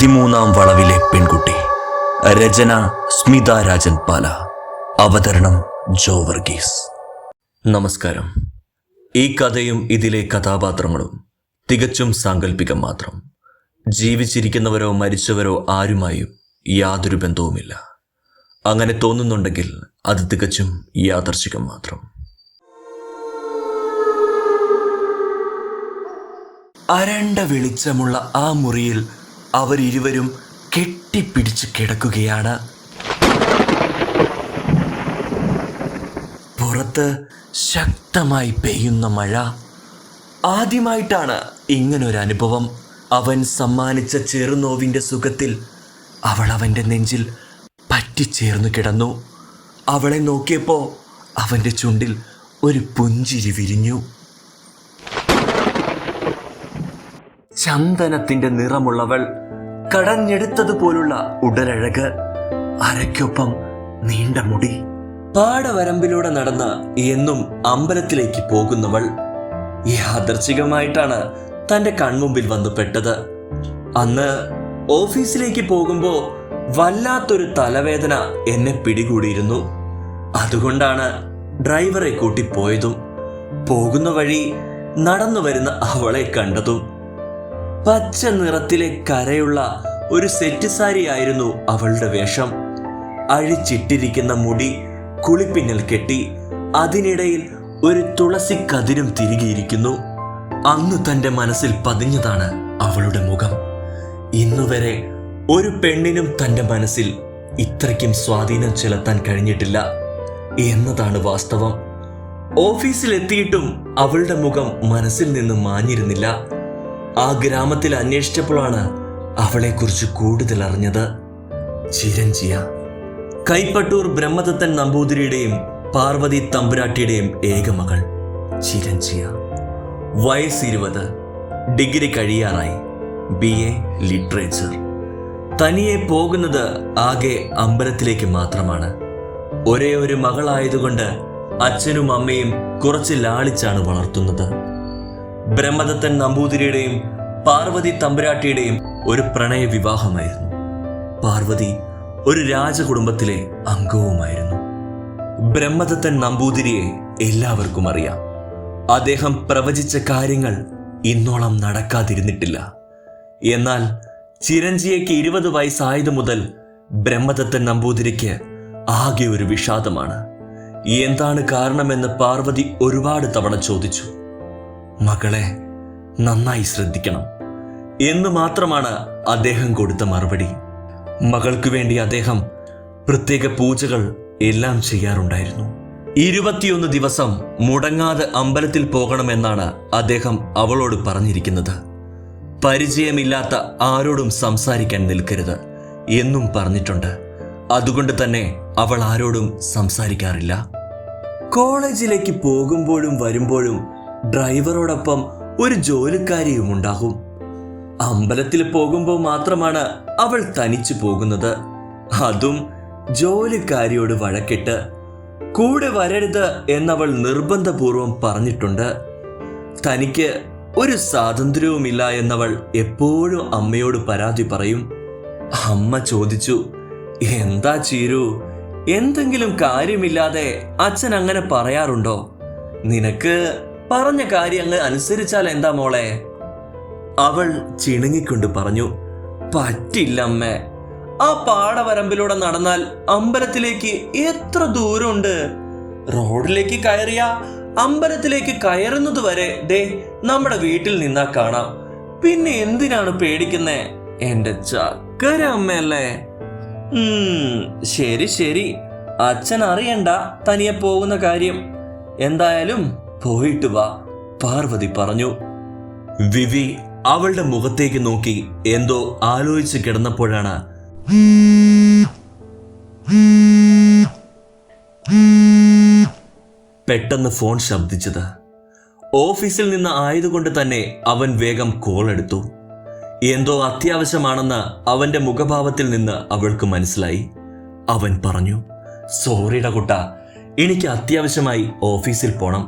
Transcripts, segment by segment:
13-ാം വളവിലെ പെൺകുട്ടി. രചന സ്മിത രാജൻ പാല. അവതരണം ജോ വർഗീസ്. നമസ്കാരം. ഈ കഥയും ഇതിലെ കഥാപാത്രങ്ങളും തികച്ചും സാങ്കല്പികം മാത്രം. ജീവിച്ചിരിക്കുന്നവരോ മരിച്ചവരോ ആരുമായും യാതൊരു ബന്ധവുമില്ല. അങ്ങനെ തോന്നുന്നുണ്ടെങ്കിൽ അത് തികച്ചും യാദർച്ഛികം മാത്രം. അരണ്ട വെളിച്ചമുള്ള ആ മുറിയിൽ അവരിരുവരും കെട്ടിപ്പിടിച്ച് കിടക്കുകയാണ്. പുറത്ത് ശക്തമായി പെയ്യുന്ന മഴ. ആദ്യമായിട്ടാണ് ഇങ്ങനൊരനുഭവം. അവൻ സമ്മാനിച്ച ചെറുനോവിൻ്റെ സുഖത്തിൽ അവൾ അവൻ്റെ നെഞ്ചിൽ പറ്റിച്ചേർന്നു കിടന്നു. അവളെ നോക്കിയപ്പോൾ അവൻ്റെ ചുണ്ടിൽ ഒരു പുഞ്ചിരി വിരിഞ്ഞു. ചന്ദനത്തിൻ്റെ നിറമുള്ളവൾ, കടഞ്ഞെടുത്തതുപോലുള്ള ഉടലഴക്, അരയ്ക്കൊപ്പം നീണ്ട മുടി. പാടവരമ്പിലൂടെ നടന്ന് എന്നും അമ്പലത്തിലേക്ക് പോകുന്നവൾ യാദർച്ഛികമായിട്ടാണ് തൻ്റെ കൺമുമ്പിൽ വന്നു പെട്ടത്. അന്ന് ഓഫീസിലേക്ക് പോകുമ്പോൾ വല്ലാത്തൊരു തലവേദന എന്നെ പിടികൂടിയിരുന്നു. അതുകൊണ്ടാണ് ഡ്രൈവറെ കൂട്ടിപ്പോയതും പോകുന്ന വഴി നടന്നു വരുന്ന അവളെ കണ്ടതും. പച്ച നിറത്തിലെ കരയുള്ള ഒരു സെറ്റ് സാരി ആയിരുന്നു അവളുടെ വേഷം. അഴിച്ചിട്ടിരിക്കുന്ന മുടി കുളിപ്പിന്നൽ കെട്ടി അതിനിടയിൽ ഒരു തുളസി കതിരും തിരികെയിരിക്കുന്നു. അന്ന് തൻ്റെ മനസ്സിൽ പതിഞ്ഞതാണ് അവളുടെ മുഖം. ഇന്നുവരെ ഒരു പെണ്ണിനും തൻ്റെ മനസ്സിൽ ഇത്രയ്ക്കും സ്വാധീനം ചെലുത്താൻ കഴിഞ്ഞിട്ടില്ല എന്നതാണ് വാസ്തവം. ഓഫീസിലെത്തിയിട്ടും അവളുടെ മുഖം മനസ്സിൽ നിന്ന് മാഞ്ഞിരുന്നില്ല. ആ ഗ്രാമത്തിൽ അന്വേഷിച്ചപ്പോഴാണ് അവളെക്കുറിച്ച് കൂടുതൽ അറിഞ്ഞത്. ചിരഞ്ജിയ, കൈപ്പട്ടൂർ ബ്രഹ്മദത്തൻ നമ്പൂതിരിയുടെയും പാർവതി തമ്പുരാട്ടിയുടെയും ഏകമകൾ ചിരഞ്ജിയ. വയസ്സ് 20, ഡിഗ്രി കഴിയാറായി, BA ലിറ്ററേച്ചർ. തനിയെ പോകുന്നത് ആകെ അമ്പലത്തിലേക്ക് മാത്രമാണ്. ഒരേ ഒരു മകളായതുകൊണ്ട് അച്ഛനും അമ്മയും കുറച്ച് ലാളിച്ചാണ് വളർത്തുന്നത്. ബ്രഹ്മദത്തൻ നമ്പൂതിരിയുടെയും പാർവതി തമ്പുരാട്ടിയുടെയും ഒരു പ്രണയ വിവാഹമായിരുന്നു. പാർവതി ഒരു രാജകുടുംബത്തിലെ അംഗവുമായിരുന്നു. ബ്രഹ്മദത്തൻ നമ്പൂതിരിയെ എല്ലാവർക്കും അറിയാം. അദ്ദേഹം പ്രവചിച്ച കാര്യങ്ങൾ ഇന്നോളം നടക്കാതിരുന്നിട്ടില്ല. എന്നാൽ ചിരഞ്ജിയയ്ക്ക് 20 വയസ്സായതു മുതൽ ബ്രഹ്മദത്തൻ നമ്പൂതിരിക്ക് ആകെ ഒരു വിഷാദമാണ്. എന്താണ് കാരണമെന്ന് പാർവതി ഒരുപാട് തവണ ചോദിച്ചു. മകളെ നന്നായി ശ്രദ്ധിക്കണം എന്ന് മാത്രമാണ് അദ്ദേഹം കൊടുത്ത മറുപടി. മകൾക്ക് വേണ്ടി അദ്ദേഹം പ്രത്യേക പൂജകൾ എല്ലാം ചെയ്യാറുണ്ടായിരുന്നു. 21 ദിവസം മുടങ്ങാതെ അമ്പലത്തിൽ പോകണമെന്നാണ് അദ്ദേഹം അവളോട് പറഞ്ഞിരിക്കുന്നത്. പരിചയമില്ലാത്ത ആരോടും സംസാരിക്കാൻ നിൽക്കരുത് എന്നും പറഞ്ഞിട്ടുണ്ട്. അതുകൊണ്ട് തന്നെ അവൾ ആരോടും സംസാരിക്കാറില്ല. കോളേജിലേക്ക് പോകുമ്പോഴും വരുമ്പോഴും ഡ്രൈവറോടൊപ്പം ഒരു ജോലിക്കാരിയും ഉണ്ടാകും. അമ്പലത്തിൽ പോകുമ്പോൾ മാത്രമാണ് അവൾ തനിച്ചു പോകുന്നത്. അതും ജോലിക്കാരിയോട് വഴക്കിട്ട്. കൂടെ വരരുത് എന്നവൾ നിർബന്ധപൂർവം പറഞ്ഞിട്ടുണ്ട്. തനിക്ക് ഒരു സ്വാതന്ത്ര്യവുമില്ല എന്നവൾ എപ്പോഴും അമ്മയോട് പരാതി പറയും. അമ്മ ചോദിച്ചു, എന്താ ചീരു, എന്തെങ്കിലും കാര്യമില്ലാതെ അച്ഛൻ അങ്ങനെ പറയാറുണ്ടോ? നിനക്ക് പറഞ്ഞ കാര്യം അങ്ങ് അനുസരിച്ചാൽ എന്താ മോളെ? അവൾ ചിണുങ്ങിക്കൊണ്ട് പറഞ്ഞു, പറ്റില്ലമ്മേ. ആ പാടവരമ്പിലൂടെ നടന്നാൽ അമ്പലത്തിലേക്ക് എത്ര ദൂരമുണ്ട്? റോഡിലേക്ക് കയറിയ അമ്പലത്തിലേക്ക് കയറുന്നത് വരെ ദേ നമ്മുടെ വീട്ടിൽ നിന്നാ കാണാം. പിന്നെ എന്തിനാണ് പേടിക്കുന്നേ? എന്റെ ചക്കര അമ്മയല്ലേ. ശരി ശരി, അച്ഛൻ അറിയണ്ട തനിയെ പോകുന്ന കാര്യം. എന്തായാലും പോയിട്ട് വാ, പാർവതി പറഞ്ഞു. വിവി അവളുടെ മുഖത്തേക്ക് നോക്കി എന്തോ ആലോചിച്ച് കിടന്നപ്പോഴാണ് പെട്ടെന്ന് ഫോൺ ശബ്ദിച്ചത്. ഓഫീസിൽ നിന്ന് ആയതുകൊണ്ട് തന്നെ അവൻ വേഗം കോൾ എടുത്തു. എന്തോ അത്യാവശ്യമാണെന്ന് അവന്റെ മുഖഭാവത്തിൽ നിന്ന് അവൾക്ക് മനസ്സിലായി. അവൻ പറഞ്ഞു, സോറിയുടെ കുട്ട, എനിക്ക് അത്യാവശ്യമായി ഓഫീസിൽ പോണം.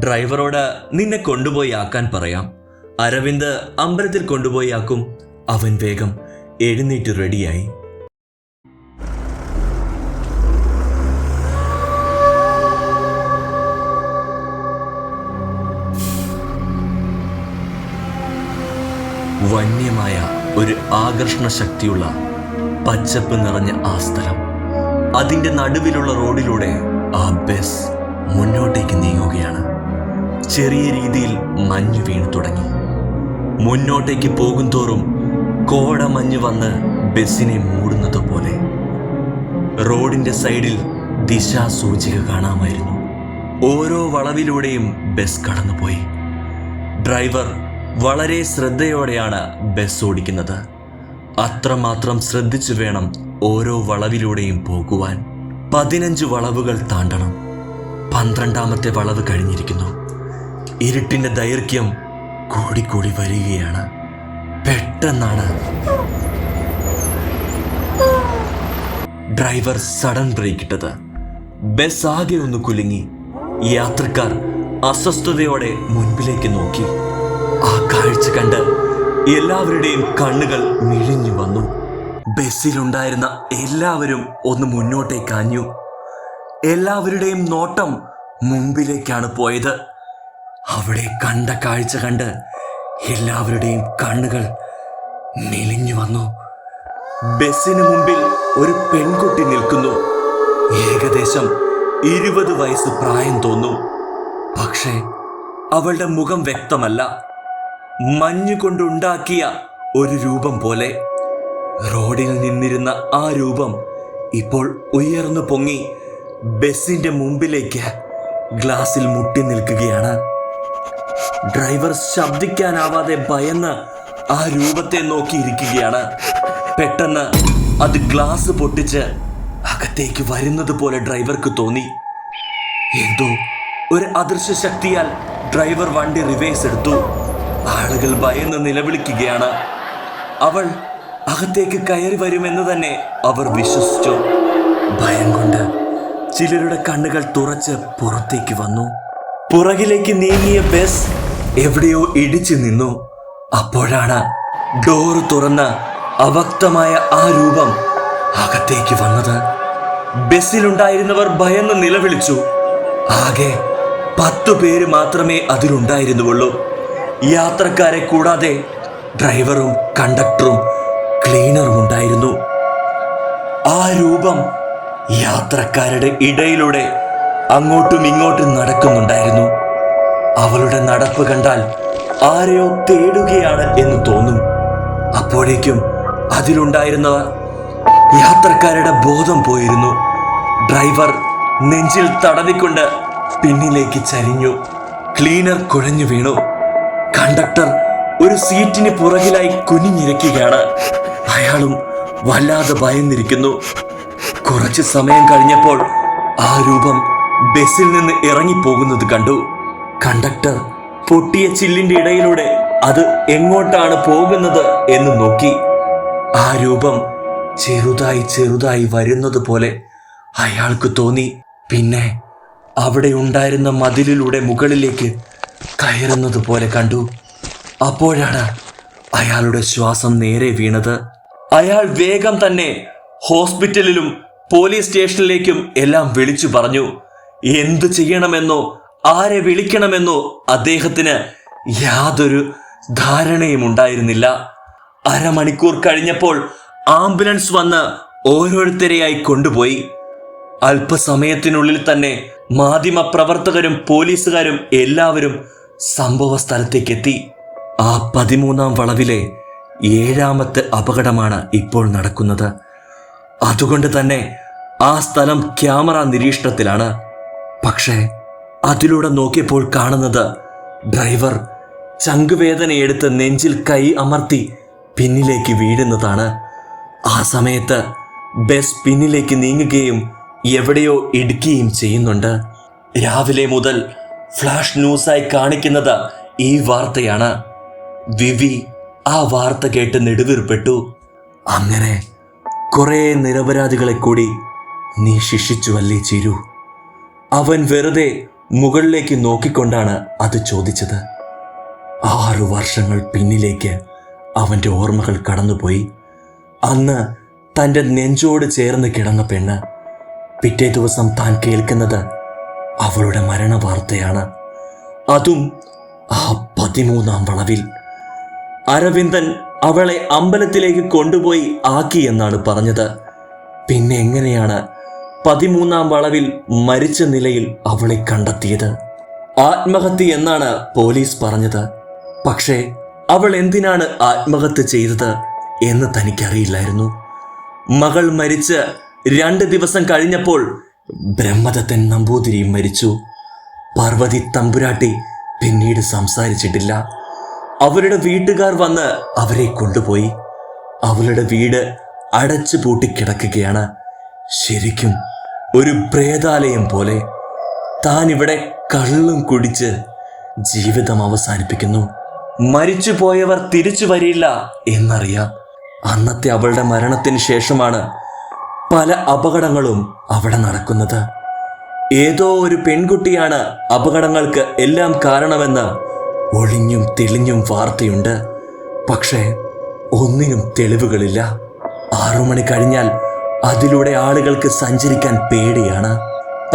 ഡ്രൈവറോട് നിന്നെ കൊണ്ടുപോയി ആക്കാൻ പറയാം. അരവിന്ദ് അമ്പലത്തിൽ കൊണ്ടുപോയി ആക്കും. അവൻ വേഗം എഴുന്നേറ്റ് റെഡിയായി. വന്യമായ ഒരു ആകർഷണ ശക്തിയുള്ള പച്ചപ്പ് നിറഞ്ഞ ആ സ്ഥലം, അതിൻ്റെ നടുവിലുള്ള റോഡിലൂടെ ആ ബസ് മുന്നോട്ടേക്ക് നീങ്ങുകയാണ്. ചെറിയ രീതിയിൽ മഞ്ഞ് വീണു തുടങ്ങി. മുന്നോട്ടേക്ക് പോകുന്തോറും കോടമഞ്ഞ് വന്ന് ബസ്സിനെ മൂടുന്നത് പോലെ. റോഡിൻ്റെ സൈഡിൽ ദിശാസൂചിക കാണാമായിരുന്നു. ഓരോ വളവിലൂടെയും ബസ് കടന്നുപോയി. ഡ്രൈവർ വളരെ ശ്രദ്ധയോടെയാണ് ബസ് ഓടിക്കുന്നത്. അത്രമാത്രം ശ്രദ്ധിച്ചു വേണം ഓരോ വളവിലൂടെയും പോകുവാൻ. 15 വളവുകൾ താണ്ടണം. 12ാമത്തെ വളവ് കഴിഞ്ഞിരിക്കുന്നു. ഇരുട്ടിൻ്റെ ദൈർഘ്യം കൂടിക്കൂടി വരികയാണ്. പെട്ടെന്നാണ് ഡ്രൈവർ സഡൻ ബ്രേക്ക് ഇട്ടത്. ബസ് ആകെ ഒന്ന് കുലുങ്ങി. യാത്രക്കാർ അസ്വസ്ഥതയോടെ മുൻപിലേക്ക് നോക്കി. ആ കാഴ്ച കണ്ട് എല്ലാവരുടെയും കണ്ണുകൾ മിഴിഞ്ഞു വന്നു. ബസ്സിലുണ്ടായിരുന്ന എല്ലാവരും ഒന്ന് മുന്നോട്ടേക്ക് ആഞ്ഞു. എല്ലാവരുടെയും നോട്ടം മുമ്പിലേക്കാണ് പോയത്. അവിടെ കണ്ട കാഴ്ച കണ്ട് എല്ലാവരുടെയും കണ്ണുകൾ മെലിഞ്ഞു വന്നു. ബസ്സിന് മുമ്പിൽ ഒരു പെൺകുട്ടി നിൽക്കുന്നു. ഏകദേശം 20 വയസ്സ് പ്രായം തോന്നും. പക്ഷേ അവളുടെ മുഖം വ്യക്തമല്ല. മഞ്ഞുകൊണ്ടുണ്ടാക്കിയ ഒരു രൂപം പോലെ. റോഡിൽ നിന്നിരുന്ന ആ രൂപം ഇപ്പോൾ ഉയർന്നു പൊങ്ങി ബസ്സിന്റെ മുമ്പിലേക്ക് ഗ്ലാസിൽ മുട്ടി നിൽക്കുകയാണ്. ഡ്രൈവർ ശബ്ദിക്കാനാവാതെ ഭയന്ന് ആ രൂപത്തെ നോക്കിയിരിക്കുകയാണ്. പെട്ടെന്ന് അത് ഗ്ലാസ് പൊട്ടിച്ച് അകത്തേക്ക് വരുന്നത് പോലെ ഡ്രൈവർക്ക് തോന്നി. എന്തോ ഒരു അദൃശ്യ ശക്തിയാൽ ഡ്രൈവർ വണ്ടി റിവേഴ്സ് എടുത്തു. ആളുകൾ ഭയന്ന് നിലവിളിക്കുകയാണ്. അവൾ അകത്തേക്ക് കയറി വരുമെന്ന് തന്നെ അവർ വിശ്വസിച്ചു. ഭയം കൊണ്ട് ചിലരുടെ കണ്ണുകൾ തുറച്ച് പുറത്തേക്ക് വന്നു. പുറകിലേക്ക് നീങ്ങിയ ബസ് എവിടെയോ ഇടിച്ചു നിന്നു. അപ്പോഴാണ് ഡോറ് തുറന്ന് അവ്യക്തമായ ആ രൂപം അകത്തേക്ക് വന്നത്. ബസ്സിലുണ്ടായിരുന്നവർ ഭയന്ന് നിലവിളിച്ചു. ആകെ 10 പേര് മാത്രമേ അതിലുണ്ടായിരുന്നുള്ളൂ. യാത്രക്കാരെ കൂടാതെ ഡ്രൈവറും കണ്ടക്ടറും ക്ലീനറും ഉണ്ടായിരുന്നു. ആ രൂപം യാത്രക്കാരുടെ ഇടയിലൂടെ അങ്ങോട്ടും ഇങ്ങോട്ടും നടക്കുന്നുണ്ടായിരുന്നു. അവളുടെ നടപ്പ് കണ്ടാൽ ആരെയോ തേടുകയാണ് എന്ന് തോന്നും. അപ്പോഴേക്കും അതിലുണ്ടായിരുന്നവർ യാത്രക്കാരുടെ ബോധം പോയിരുന്നു. ഡ്രൈവർ നെഞ്ചിൽ തടവിക്കൊണ്ട് പിന്നിലേക്ക് ചരിഞ്ഞു. ക്ലീനർ കുഴഞ്ഞു വീണു. കണ്ടക്ടർ ഒരു സീറ്റിന് പുറകിലായി കുനിഞ്ഞിരിക്കുകയാണ്. അയാളും വല്ലാതെ ഭയന്നിരിക്കുന്നു. കുറച്ച് സമയം കഴിഞ്ഞപ്പോൾ ആ രൂപം ബസ്സിൽ നിന്ന് ഇറങ്ങിപ്പോകുന്നത് കണ്ടു. കണ്ടക്ടർ പൊട്ടിയ ചില്ലിന്റെ ഇടയിലൂടെ അത് എങ്ങോട്ടാണ് പോകുന്നത് എന്ന് നോക്കി. ആ രൂപം ചെറുതായി ചെറുതായി വരുന്നത് പോലെ അയാൾക്ക് തോന്നി. പിന്നെ അവിടെ ഉണ്ടായിരുന്ന മതിലിലൂടെ മുകളിലേക്ക് കയറുന്നത് പോലെ കണ്ടു. അപ്പോഴാണ് അയാളുടെ ശ്വാസം നേരെ വീണത്. അയാൾ വേഗം തന്നെ ഹോസ്പിറ്റലിലും പോലീസ് സ്റ്റേഷനിലേക്കും എല്ലാം വിളിച്ചു പറഞ്ഞു. എന്തു ചെയ്യണമെന്നോ ആരെ വിളിക്കണമെന്നോ അദ്ദേഹത്തിന് യാതൊരു ധാരണയും ഉണ്ടായിരുന്നില്ല. അരമണിക്കൂർ കഴിഞ്ഞപ്പോൾ ആംബുലൻസ് വന്ന് ഓരോരുത്തരെയായി കൊണ്ടുപോയി. അല്പസമയത്തിനുള്ളിൽ തന്നെ മാധ്യമപ്രവർത്തകരും പോലീസുകാരും എല്ലാവരും സംഭവ സ്ഥലത്തേക്കെത്തി. ആ 13ാം വളവിലെ 7ാമത്തെ അപകടമാണ് ഇപ്പോൾ നടക്കുന്നത്. അതുകൊണ്ട് തന്നെ ആ സ്ഥലം ക്യാമറ നിരീക്ഷണത്തിലാണ്. പക്ഷേ അതിലൂടെ നോക്കിയപ്പോൾ കാണുന്നത് ഡ്രൈവർ ചങ്കുവേദനയെടുത്ത് നെഞ്ചിൽ കൈ അമർത്തി പിന്നിലേക്ക് വീഴുന്നതാണ്. ആ സമയത്ത് ബസ് പിന്നിലേക്ക് നീങ്ങുകയും എവിടെയോ ഇടുക്കുകയും ചെയ്യുന്നുണ്ട്. രാവിലെ മുതൽ ഫ്ലാഷ് ന്യൂസായി കാണിക്കുന്നത് ഈ വാർത്തയാണ്. വിവി ആ വാർത്ത കേട്ട് നെടുവീർപ്പെട്ടു. അങ്ങനെ കുറെ നിരപരാധികളെ കൂടി നീ ശിക്ഷിച്ചുവല്ലേ ചിരു? അവൻ വെറുതെ മുകളിലേക്ക് നോക്കിക്കൊണ്ടാണ് അത് ചോദിച്ചത്. 6 വർഷങ്ങൾ പിന്നിലേക്ക് അവൻ്റെ ഓർമ്മകൾ കടന്നുപോയി. അന്ന് തൻ്റെ നെഞ്ചോട് ചേർന്ന് കിടന്ന പെണ്ണ് പിറ്റേ ദിവസം താൻ കേൾക്കുന്നത് അവളുടെ മരണ വാർത്തയാണ്. അതും ആ 13-ാം വളവിൽ. അരവിന്ദൻ അവളെ അമ്പലത്തിലേക്ക് കൊണ്ടുപോയി ആക്കി എന്നാണ് പറഞ്ഞത്. പിന്നെ എങ്ങനെയാണ് 13-ാം വളവിൽ മരിച്ച നിലയിൽ അവളെ കണ്ടെത്തിയത്? ആത്മഹത്യ എന്നാണ് പോലീസ് പറഞ്ഞത്. പക്ഷേ അവൾ എന്തിനാണ് ആത്മഹത്യ ചെയ്തത് എന്ന് തനിക്കറിയില്ലായിരുന്നു. മകൾ മരിച്ച് 2 ദിവസം കഴിഞ്ഞപ്പോൾ ബ്രഹ്മദത്തൻ നമ്പൂതിരിയും മരിച്ചു. പാർവതി തമ്പുരാട്ടി പിന്നീട് സംസാരിച്ചിട്ടില്ല. അവരുടെ വീട്ടുകാർ വന്ന് അവരെ കൊണ്ടുപോയി. അവളുടെ വീട് അടച്ചു പൂട്ടിക്കിടക്കുകയാണ്. ശരിക്കും ഒരു പ്രേതാലയം പോലെ. താൻ ഇവിടെ കള്ളും കുടിച്ച് ജീവിതം അവസാനിപ്പിക്കുന്നു. മരിച്ചു പോയവർ തിരിച്ചു വരില്ല എന്നറിയാം. അന്നത്തെ അവളുടെ മരണത്തിന് ശേഷമാണ് പല അപകടങ്ങളും അവിടെ നടക്കുന്നത്. ഏതോ ഒരു പെൺകുട്ടിയാണ് അപകടങ്ങൾക്ക് എല്ലാം കാരണമെന്ന് ഒളിഞ്ഞും തെളിഞ്ഞും വാർത്തയുണ്ട്. പക്ഷേ ഒന്നിനും തെളിവുകളില്ല. 6 മണി കഴിഞ്ഞാൽ അതിലൂടെ ആളുകൾക്ക് സഞ്ചരിക്കാൻ പേടിയാണ്.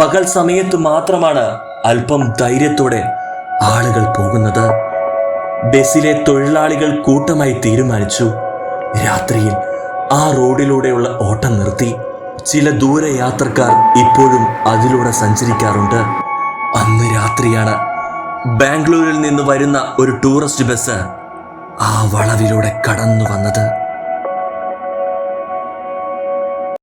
പകൽ സമയത്ത് മാത്രമാണ് അല്പം ധൈര്യത്തോടെ ആളുകൾ പോകുന്നത്. ബസ്സിലെ തൊഴിലാളികൾ കൂട്ടമായി തീരുമാനിച്ചു രാത്രിയിൽ ആ റോഡിലൂടെയുള്ള ഓട്ടം നിർത്തി. ചില ദൂരയാത്രക്കാർ ഇപ്പോഴും അതിലൂടെ സഞ്ചരിക്കാറുണ്ട്. അന്ന് രാത്രിയാണ് ബാംഗ്ലൂരിൽ നിന്ന് വരുന്ന ഒരു ടൂറിസ്റ്റ് ബസ് ആ വളവിലൂടെ കടന്നു വന്നത്.